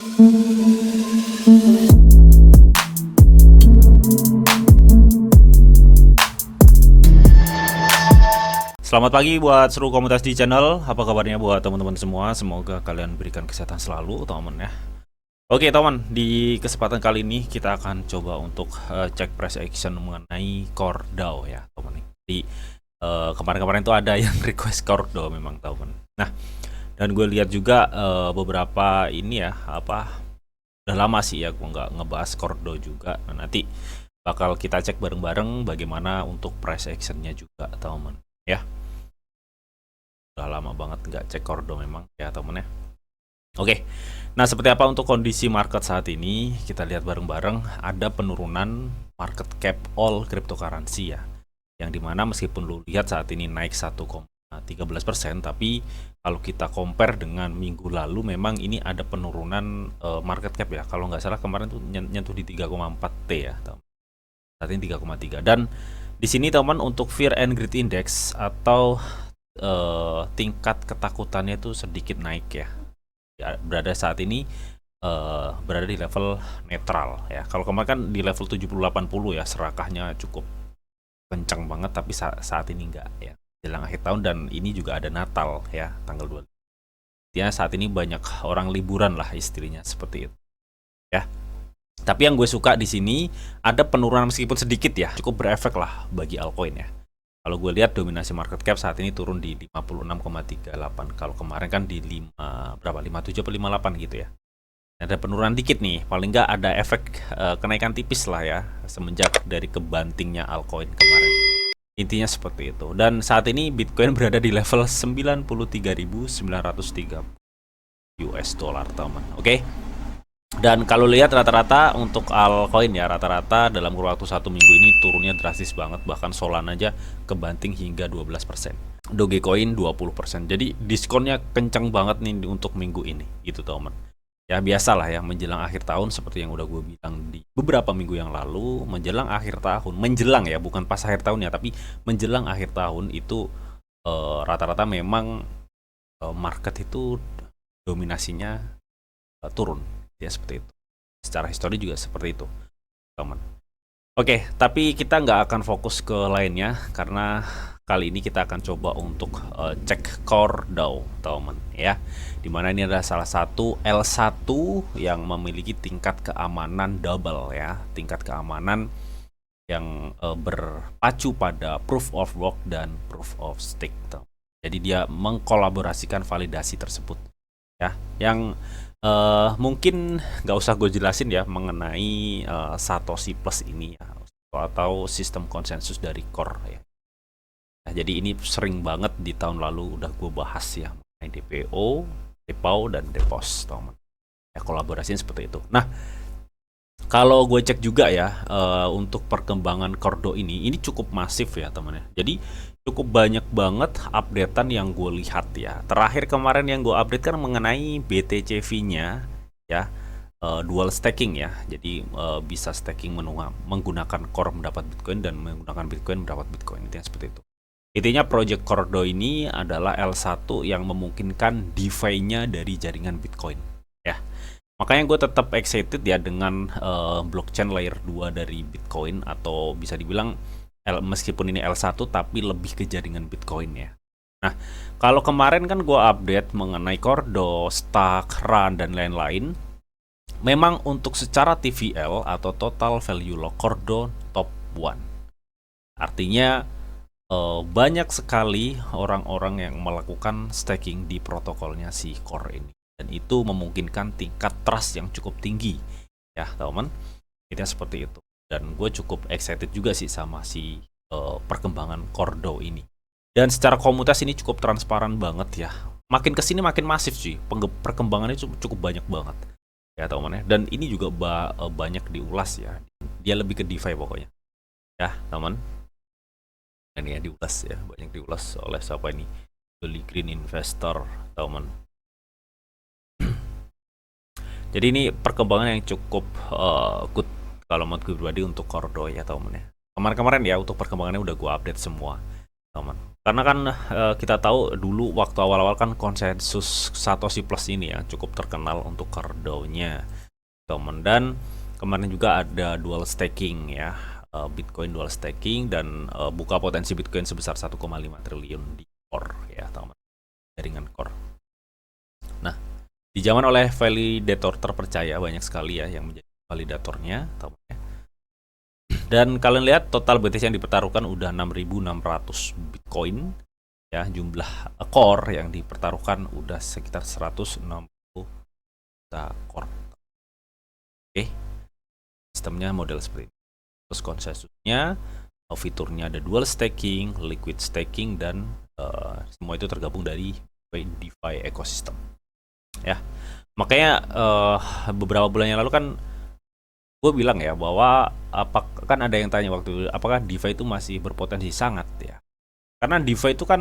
Selamat pagi buat seluruh komunitas di channel. Apa kabarnya buat teman-teman semua? Semoga kalian berikan kesehatan selalu, teman ya. Oke, teman, di kesempatan kali ini kita akan coba untuk cek price action mengenai Core DAO ya, teman. Di kemarin-kemarin tuh ada yang request Core DAO memang, teman. Nah, dan gue lihat juga beberapa ini ya, udah lama sih ya gue nggak ngebahas Core DAO juga. Nah, nanti bakal kita cek bareng-bareng bagaimana untuk price actionnya juga, teman ya. Udah lama banget nggak cek Core DAO memang ya, temen ya. Oke, nah seperti apa untuk kondisi market saat ini? Kita lihat bareng-bareng, ada penurunan market cap all cryptocurrency ya, yang dimana meskipun lu lihat saat ini naik 1,13%, tapi kalau kita compare dengan minggu lalu memang ini ada penurunan market cap ya. Kalau nggak salah kemarin tuh nyentuh di 3,4 T ya, teman. Saat ini 3,3. Dan di sini teman, untuk Fear and Greed Index atau tingkat ketakutannya itu sedikit naik ya, berada saat ini berada di level netral ya. Kalau kemarin kan di level 70-80 ya, serakahnya cukup kencang banget, tapi saat ini enggak ya, jelang akhir tahun dan ini juga ada Natal ya, tanggal 2. Artinya saat ini banyak orang liburan lah istilahnya, seperti itu ya. Tapi yang gue suka di sini ada penurunan meskipun sedikit ya, cukup berefek lah bagi altcoin ya. Kalau gue lihat dominasi market cap saat ini turun di 56,38. Kalau kemarin kan di 57 atau 58 gitu ya. Ada penurunan dikit nih, paling nggak ada efek kenaikan tipis lah ya, semenjak dari kebantingnya altcoin kemarin. Intinya seperti itu. Dan saat ini Bitcoin berada di level 93.903 US dollar, teman. Oke. Dan kalau lihat rata-rata untuk altcoin ya, rata-rata dalam kurun waktu 1 minggu ini turunnya drastis banget. Bahkan Solana aja kebanting hingga 12%, Dogecoin 20%. Jadi diskonnya kencang banget nih untuk minggu ini gitu, teman. Ya biasalah ya, menjelang akhir tahun seperti yang udah gue bilang di beberapa minggu yang lalu, menjelang akhir tahun, menjelang ya, bukan pas akhir tahun ya, tapi menjelang akhir tahun itu rata-rata memang market itu dominasinya turun ya, seperti itu. Secara histori juga seperti itu, teman. Oke, tapi kita nggak akan fokus ke lainnya karena kali ini kita akan coba untuk cek Core DAO, teman ya. Dimana ini adalah salah satu L1 yang memiliki tingkat keamanan double ya, tingkat keamanan yang berpacu pada proof of work dan proof of stake, teman. Jadi dia mengkolaborasikan validasi tersebut ya, yang mungkin nggak usah gue jelasin ya mengenai Satoshi Plus ini ya, atau sistem konsensus dari Core ya. Nah, jadi ini sering banget di tahun lalu udah gue bahas ya mengenai DPO, DPO dan DEPOS, teman. Ya, kolaborasinya seperti itu. Nah, kalau gue cek juga ya untuk perkembangan Core DAO ini cukup masif ya, teman ya. Jadi cukup banyak banget updatean yang gue lihat ya. Terakhir kemarin yang gue update kan mengenai BTCV-nya ya, dual staking ya. Jadi bisa staking menggunakan Core mendapat Bitcoin dan menggunakan Bitcoin mendapat Bitcoin. Itu yang seperti itu. Intinya project Core DAO ini adalah L1 yang memungkinkan DeFi-nya dari jaringan Bitcoin ya. Makanya gue tetap excited ya dengan blockchain layer 2 dari Bitcoin, atau bisa dibilang meskipun ini L1 tapi lebih ke jaringan Bitcoin ya. Nah, kalau kemarin kan gue update mengenai Core DAO, Stack, Run, dan lain-lain. Memang untuk secara TVL atau Total Value Lock, Core DAO top 1. Artinya banyak sekali orang-orang yang melakukan staking di protokolnya si Core ini. Dan itu memungkinkan tingkat trust yang cukup tinggi ya, teman. Itu seperti itu. Dan gue cukup excited juga sih sama si perkembangan Core DAO ini. Dan secara komunitas ini cukup transparan banget ya. Makin kesini makin masif sih. Perkembangannya cukup banyak banget ya, teman ya. Dan ini juga banyak diulas ya. Dia lebih ke DeFi pokoknya ya, teman. Ini ya diulas ya, banyak diulas oleh siapa ini? Beli Green Investor, teman. Jadi ini perkembangan yang cukup good kalau menurut gue pribadi untuk Core DAO ya, teman ya. Kemarin-kemarin ya untuk perkembangannya udah gue update semua. teman. Karena kan kita tahu dulu waktu awal-awal kan konsensus Satoshi Plus ini ya cukup terkenal untuk Cardano-nya, teman. Dan kemarin juga ada dual staking ya, Bitcoin dual staking dan buka potensi Bitcoin sebesar 1,5 triliun di core ya, teman. Jaringan core. Nah, dijaman oleh validator terpercaya banyak sekali ya yang menjadi validatornya, teman ya. Dan kalian lihat total BTC yang dipertaruhkan udah 6.600 Bitcoin ya, jumlah core yang dipertaruhkan udah sekitar 160 juta core. Oke. Sistemnya model seperti ini. Terus konsensusnya, fiturnya ada dual staking, liquid staking, dan semua itu tergabung dari DeFi ecosystem. Ya, makanya beberapa bulan yang lalu kan gue bilang ya bahwa kan ada yang tanya waktu apakah DeFi itu masih berpotensi sangat ya. Karena DeFi itu kan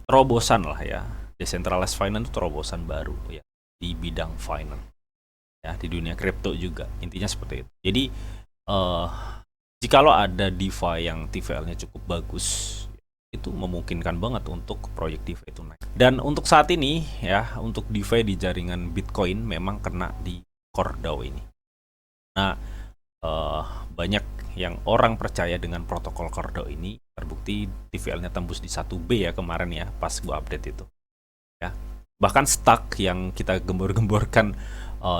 terobosan lah ya. Decentralized finance itu terobosan baru ya di bidang finance. Ya, di dunia kripto juga. Intinya seperti itu. Jadi jikalau ada DeFi yang TVL-nya cukup bagus, itu memungkinkan banget untuk proyek DeFi itu naik. Dan untuk saat ini ya, untuk DeFi di jaringan Bitcoin memang kena di core DAO ini. Nah, banyak yang orang percaya dengan protokol Cardano ini, terbukti TVL-nya tembus di 1B ya kemarin ya pas gua update itu ya. Bahkan stack yang kita gembor-gemborkan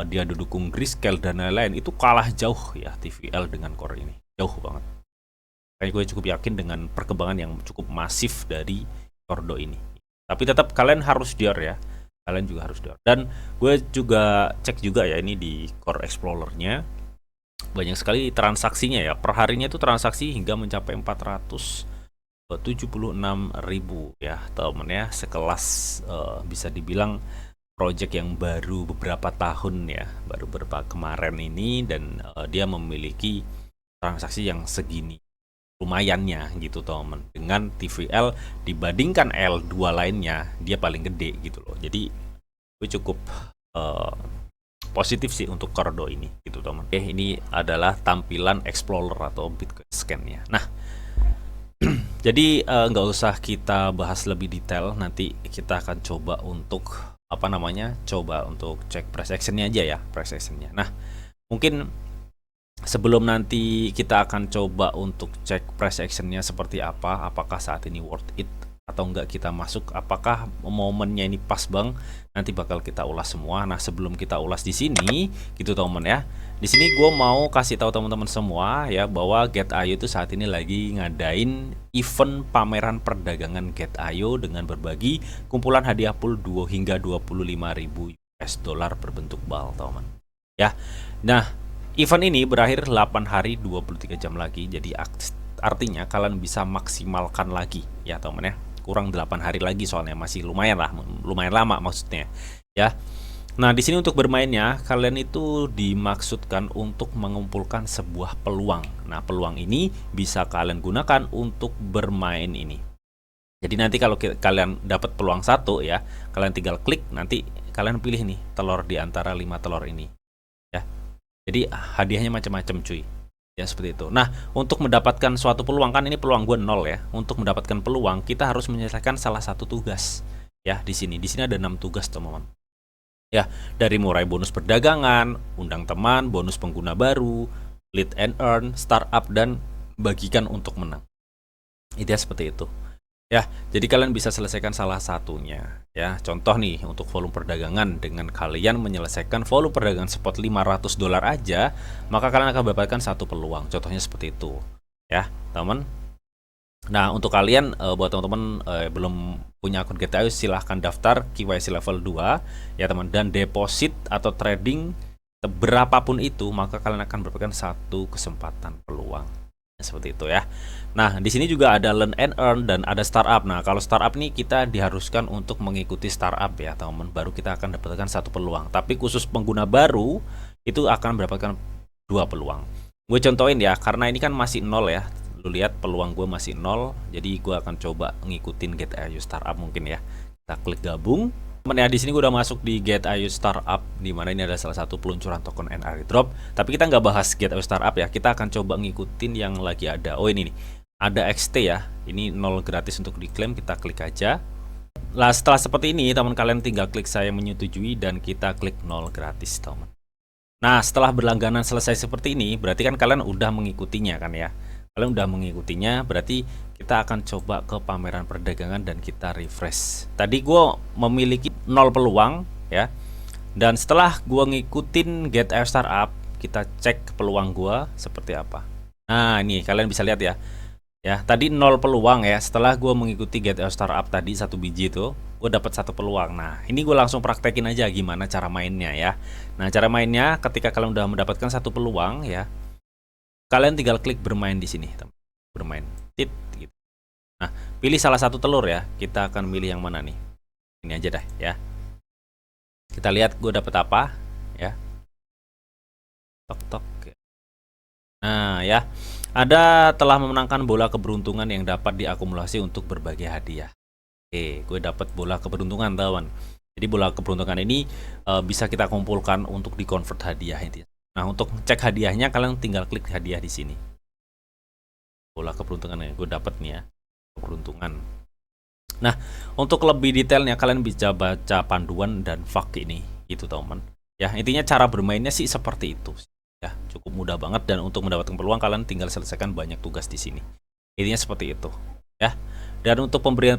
dia dukung Grayscale dan lain-lain itu kalah jauh ya TVL dengan core ini, jauh banget. Kayak gue cukup yakin dengan perkembangan yang cukup masif dari Cardano ini. Tapi tetap kalian harus dior ya, kalian juga harus dior. Dan gue juga cek juga ya ini di Core Explorer-nya, banyak sekali transaksinya ya, per harinya itu transaksi hingga mencapai 476.000 ya teman ya, sekelas bisa dibilang project yang baru beberapa tahun ya, baru beberapa kemarin ini, dan dia memiliki transaksi yang segini lumayannya gitu teman, dengan TVL dibandingkan L2 lainnya dia paling gede gitu loh. Jadi gue cukup positif sih untuk Cardano ini gitu teman. Oke, ini adalah tampilan Explorer atau Bitcoin Scan-nya. Nah, jadi nggak usah kita bahas lebih detail, nanti kita akan coba untuk coba untuk cek price action-nya aja ya, price action-nya. Nah, mungkin sebelum nanti kita akan coba untuk cek price action-nya seperti apa, apakah saat ini worth it atau enggak kita masuk, apakah momennya ini pas bang, nanti bakal kita ulas semua. Nah, sebelum kita ulas di sini gitu teman ya, di sini gue mau kasih tahu teman-teman semua ya bahwa Get.io itu saat ini lagi ngadain event pameran perdagangan Get.io dengan berbagi kumpulan hadiah pool 2 hingga 25.000 US dollar berbentuk bal teman ya. Nah, event ini berakhir 8 hari 23 jam lagi, jadi artinya kalian bisa maksimalkan lagi ya teman ya. Kurang 8 hari lagi soalnya, masih lumayan lama maksudnya ya. Nah, di sini untuk bermainnya kalian itu dimaksudkan untuk mengumpulkan sebuah peluang. Nah, peluang ini bisa kalian gunakan untuk bermain ini. Jadi nanti kalau kalian dapat peluang satu ya, kalian tinggal klik, nanti kalian pilih nih telur di antara 5 telur ini ya. Jadi hadiahnya macam-macam cuy. Ya seperti itu. Nah, untuk mendapatkan suatu peluang, kan ini peluang gue 0 ya. Untuk mendapatkan peluang kita harus menyelesaikan salah satu tugas ya di sini. Di sini ada 6 tugas teman-teman. Ya, dari mulai bonus perdagangan, undang teman, bonus pengguna baru, lead and earn, startup, dan bagikan untuk menang. Itu seperti itu. Ya, jadi kalian bisa selesaikan salah satunya ya. Contoh nih, untuk volume perdagangan, dengan kalian menyelesaikan volume perdagangan spot $500 aja, maka kalian akan mendapatkan satu peluang. Contohnya seperti itu ya, teman. Nah, untuk kalian buat teman-teman belum punya akun Get.io, silahkan daftar KYC level 2 ya teman, dan deposit atau trading berapapun itu, maka kalian akan mendapatkan satu kesempatan peluang. Seperti itu ya. Nah, di sini juga ada learn and earn dan ada startup. Nah, kalau startup nih kita diharuskan untuk mengikuti startup ya teman-teman, baru kita akan dapatkan satu peluang. Tapi khusus pengguna baru itu akan mendapatkan 2 peluang. Gue contohin ya, karena ini kan masih 0 ya. Lu lihat peluang gue masih 0, jadi gue akan coba ngikutin Get.io startup mungkin ya. Kita klik gabung. Ya, di sini gue udah masuk di Get.io Startup, di mana ini ada salah satu peluncuran token NR drop. Tapi kita nggak bahas Get.io Startup ya, kita akan coba ngikutin yang lagi ada. Oh ini nih, ada XT ya. Ini 0 gratis untuk diklaim, kita klik aja. Lah setelah seperti ini, teman kalian tinggal klik saya menyetujui dan kita klik 0 gratis, teman. Nah, setelah berlangganan selesai seperti ini, berarti kan kalian udah mengikutinya kan ya. Kalian udah mengikutinya, berarti kita akan coba ke pameran perdagangan dan kita refresh. Tadi gue memiliki 0 peluang ya. Dan setelah gue ngikutin Get Air Startup, kita cek peluang gue seperti apa. Nah, ini kalian bisa lihat ya. Ya, tadi 0 peluang ya. Setelah gue mengikuti Get Your Startup tadi 1 biji itu, gue dapat 1 peluang. Nah, ini gue langsung praktekin aja gimana cara mainnya ya. Nah, cara mainnya ketika kalian udah mendapatkan 1 peluang ya, kalian tinggal klik bermain di sini, teman. Bermain, tit gitu. Nah, pilih salah satu telur ya. Kita akan milih yang mana nih? Ini aja dah ya. Kita lihat gue dapat apa ya. Tok tok. Nah, ya. Ada telah memenangkan bola keberuntungan yang dapat diakumulasi untuk berbagai hadiah. Oke, gue dapat bola keberuntungan, teman. Jadi bola keberuntungan ini bisa kita kumpulkan untuk di-convert hadiah intinya. Nah, untuk cek hadiahnya kalian tinggal klik hadiah di sini. Bola keberuntungan yang gue dapat nih ya. Keberuntungan. Nah, untuk lebih detailnya kalian bisa baca panduan dan fak ini, gitu, teman. Ya, intinya cara bermainnya sih seperti itu. Ya, cukup mudah banget, dan untuk mendapatkan peluang kalian tinggal selesaikan banyak tugas di sini. Intinya seperti itu, ya. Dan untuk pemberian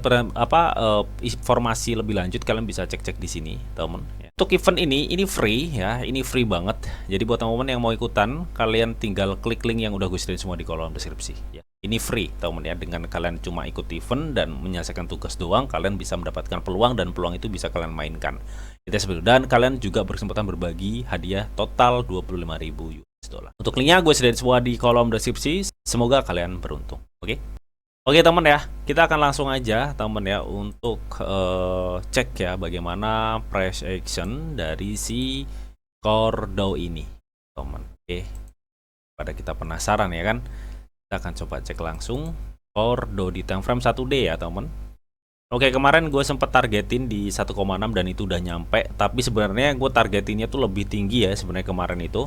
informasi lebih lanjut kalian bisa cek-cek di sini, teman. Ya. Untuk event ini free ya, ini free banget. Jadi buat teman-teman yang mau ikutan, kalian tinggal klik link yang udah gue sediain semua di kolom deskripsi. Ya. Ini free, teman ya. Dengan kalian cuma ikut event dan menyelesaikan tugas doang, kalian bisa mendapatkan peluang, dan peluang itu bisa kalian mainkan. Dan kalian juga berkesempatan berbagi hadiah total 25.000 US dollar. Untuk linknya gue sediain semua di kolom deskripsi. Semoga kalian beruntung. Oke? Oke teman ya, kita akan langsung aja teman ya untuk cek ya bagaimana price action dari si Cordo ini, teman. Oke, pada kita penasaran ya kan, kita akan coba cek langsung Cordo di time frame 1D ya teman. Oke, kemarin gue sempet targetin di 1,6 dan itu udah nyampe, tapi sebenarnya gue targetinnya tuh lebih tinggi ya sebenarnya kemarin itu.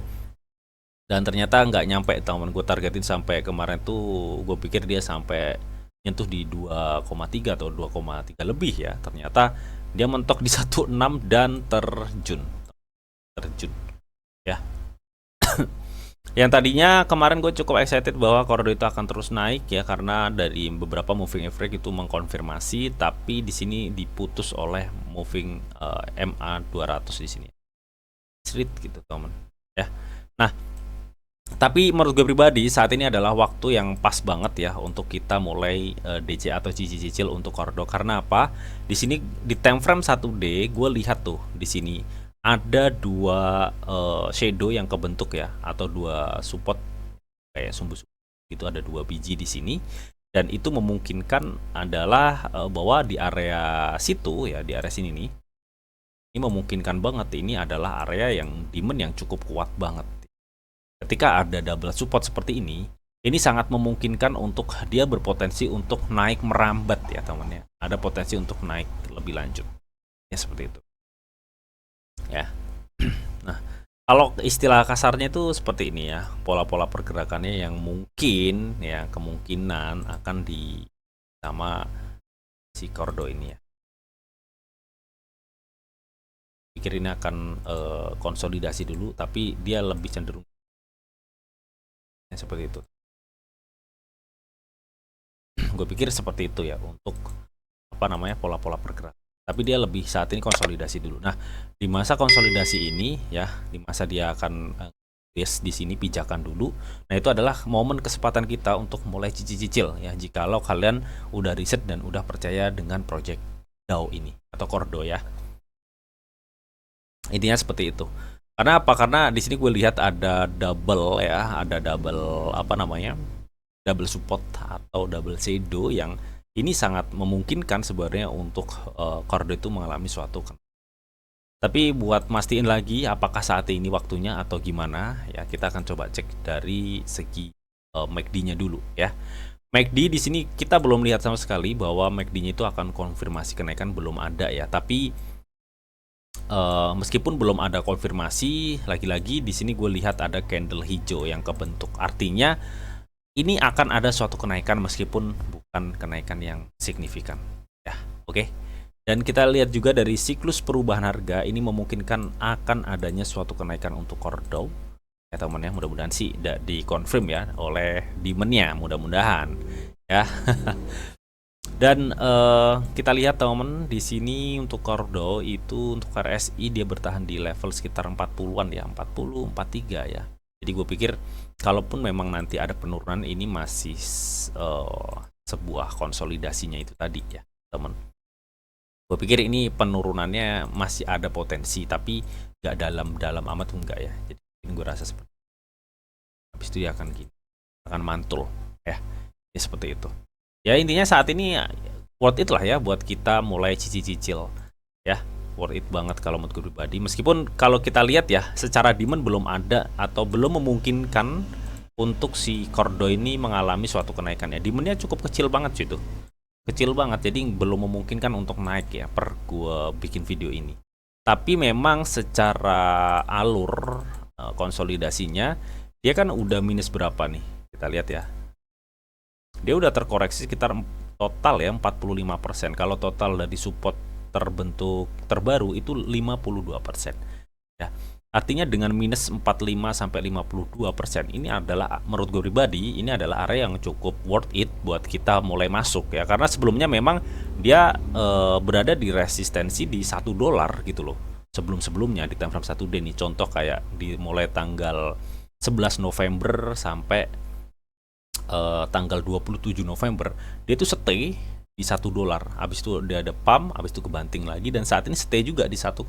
Dan ternyata nggak nyampe, teman. Gue targetin sampai kemarin tuh gue pikir dia sampai nyentuh di 2,3 atau 2,3 lebih ya. Ternyata dia mentok di 1,6 dan terjun ya. Yang tadinya kemarin gue cukup excited bahwa Cordo itu akan terus naik ya, karena dari beberapa moving average itu mengkonfirmasi, tapi di sini diputus oleh moving MA 200 di sini. Street gitu, teman. Ya. Nah, tapi menurut gue pribadi saat ini adalah waktu yang pas banget ya untuk kita mulai DC atau cicil-cicil untuk Cordo. Karena apa? Di sini di time frame 1D gue lihat tuh di sini ada 2 shadow yang kebentuk ya, atau 2 support kayak sumbu-sumbu itu, ada 2 biji di sini, dan itu memungkinkan adalah bahwa di area situ ya, di area sini nih, ini memungkinkan banget ini adalah area yang demand yang cukup kuat banget. Ketika ada double support seperti ini sangat memungkinkan untuk dia berpotensi untuk naik merambat ya teman-teman. Ada potensi untuk naik lebih lanjut ya, seperti itu ya. Nah, kalau istilah kasarnya itu seperti ini ya, pola-pola pergerakannya yang mungkin ya, kemungkinan akan di sama si Cordo ini ya. Pikir ini akan konsolidasi dulu, tapi dia lebih cenderung ya, seperti itu. Gue pikir seperti itu ya untuk pola-pola pergerakan. Tapi dia lebih saat ini konsolidasi dulu. Nah, di masa konsolidasi ini ya, di masa dia akan di sini pijakan dulu. Nah, itu adalah momen kesempatan kita untuk mulai cicil-cicil ya, jikalau kalian udah riset dan udah percaya dengan project DAO ini atau Cordo ya. Intinya seperti itu. Karena apa? Karena di sini gue lihat ada double ya, ada double double support atau double shadow yang ini sangat memungkinkan sebenarnya untuk Cordo itu mengalami suatu. Tapi buat mastiin lagi apakah saat ini waktunya atau gimana ya, kita akan coba cek dari segi MACD-nya dulu ya. MACD di sini kita belum lihat sama sekali bahwa MACD-nya itu akan konfirmasi kenaikan, belum ada ya. Tapi meskipun belum ada konfirmasi, lagi-lagi di sini gue lihat ada candle hijau yang kebentuk. Artinya ini akan ada suatu kenaikan meskipun bukan kenaikan yang signifikan. Ya, oke. Dan kita lihat juga dari siklus perubahan harga ini memungkinkan akan adanya suatu kenaikan untuk core Dow. Ya teman ya, mudah-mudahan sih dikonfirm ya oleh demand-nya, mudah-mudahan ya. Dan kita lihat teman di sini untuk core Dow itu untuk RSI dia bertahan di level sekitar 40-an ya, 40, 43 ya. Jadi gue pikir kalaupun memang nanti ada penurunan ini masih sebuah konsolidasinya itu tadi ya, teman. Gue pikir ini penurunannya masih ada potensi, tapi nggak dalam amat enggak ya. Jadi ini gue rasa seperti habis itu dia akan gini, akan mantul ya. Ini seperti itu. Ya intinya saat ini worth it lah ya buat kita mulai cicil-cicil ya. Worth it banget kalau menurut gue pribadi. Meskipun kalau kita lihat ya, secara demand belum ada atau belum memungkinkan untuk si Cordo ini mengalami suatu kenaikan ya. Demandnya cukup kecil banget sih itu. Kecil banget, jadi belum memungkinkan untuk naik ya per gue bikin video ini. Tapi memang secara alur konsolidasinya dia kan udah minus berapa nih? Kita lihat ya. Dia udah terkoreksi sekitar total ya 45%. Kalau total dari support terbentuk terbaru itu 52%. Ya. Artinya dengan minus 45 sampai 52% ini adalah menurut gue pribadi ini adalah area yang cukup worth it buat kita mulai masuk ya, karena sebelumnya memang dia berada di resistensi di $1 gitu loh. Sebelum-sebelumnya di time frame 1 day nih, contoh kayak di mulai tanggal 11 November sampai tanggal 27 November dia itu stay di $1. Habis itu dia ada pump, habis itu kebanting lagi dan saat ini stay juga di $1,1.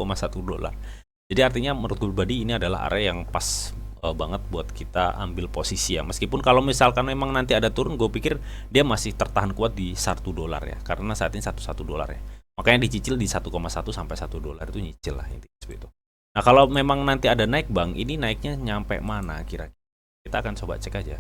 Jadi artinya menurut gue pribadi ini adalah area yang pas banget buat kita ambil posisi ya. Meskipun kalau misalkan memang nanti ada turun, gue pikir dia masih tertahan kuat di $1 ya. Karena saat ini $1 ya. Makanya dicicil di 1,1 sampai $1 itu nyicil lah intinya seperti itu. Nah kalau memang nanti ada naik bang, ini naiknya nyampe mana kira-kira? Kita akan coba cek aja.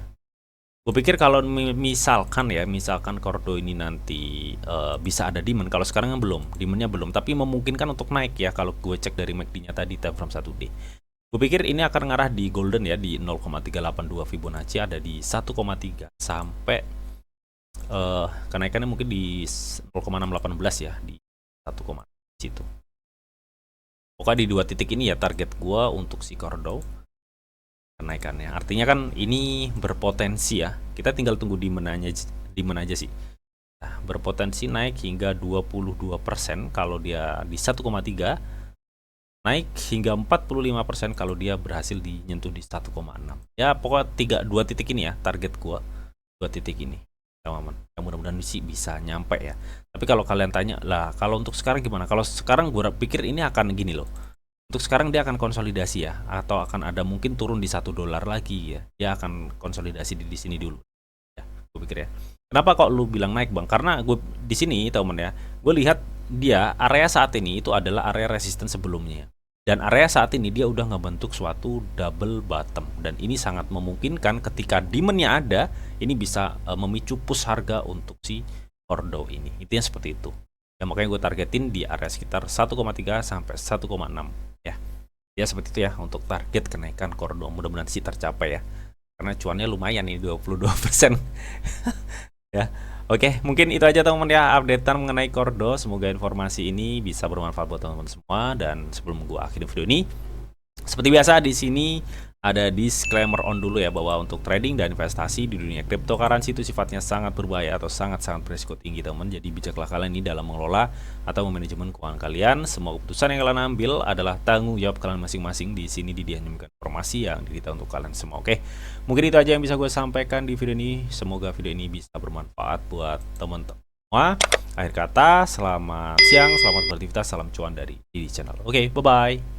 Gue pikir kalau misalkan Cordo ini nanti bisa ada demand. Kalau sekarang kan belum, demandnya belum, tapi memungkinkan untuk naik ya. Kalau gue cek dari MACD-nya tadi time frame 1 day, gue pikir ini akan ngarah di golden ya di 0,382 Fibonacci ada di 1,3 sampai kenaikannya mungkin di 0,618 ya di 1, situ. Pokoknya di 2 titik ini ya target gue untuk si Cordo kenaikannya. Artinya kan ini berpotensi ya. Kita tinggal tunggu di mana aja sih. Nah, berpotensi naik hingga 22% kalau dia di 1,3, naik hingga 45% kalau dia berhasil dinyentuh di 1,6. Ya pokoknya 2 titik ini ya target gua. 2 titik ini. Teman-teman. Ya, mudah-mudahan sih bisa nyampe ya. Tapi kalau kalian tanya, lah kalau untuk sekarang gimana? Kalau sekarang gua pikir ini akan gini loh. Untuk sekarang dia akan konsolidasi ya, atau akan ada mungkin turun di $1 lagi ya. Dia akan konsolidasi di sini dulu. Ya, gue pikir ya. Kenapa kok lu bilang naik bang? Karena gue di sini teman ya, gue lihat dia area saat ini itu adalah area resisten sebelumnya. Dan area saat ini dia udah ngebentuk suatu double bottom dan ini sangat memungkinkan ketika demandnya ada, ini bisa memicu push harga untuk si Cordo ini. Intinya seperti itu. Ya makanya gue targetin di area sekitar 1,3 sampai 1,6 ya. Ya seperti itu ya untuk target kenaikan Cordo. Mudah-mudahan sih tercapai ya. Karena cuannya lumayan nih 22%. Ya. Oke, mungkin itu aja teman-teman ya updatean mengenai Cordo. Semoga informasi ini bisa bermanfaat buat teman-teman semua dan sebelum gue akhiri video ini seperti biasa di sini ada disclaimer on dulu ya bahwa untuk trading dan investasi di dunia cryptocurrency itu sifatnya sangat berbahaya atau sangat-sangat berisiko tinggi teman. Jadi bijaklah kalian ini dalam mengelola atau memanajemen keuangan kalian. Semua keputusan yang kalian ambil adalah tanggung jawab kalian masing-masing. Di sini hanya memberikan informasi yang didata untuk kalian semua. Oke, mungkin itu aja yang bisa gue sampaikan di video ini. Semoga video ini bisa bermanfaat buat teman-teman semua. Akhir kata, selamat siang, selamat beraktivitas, salam cuan dari Didi Channel. Oke, bye-bye.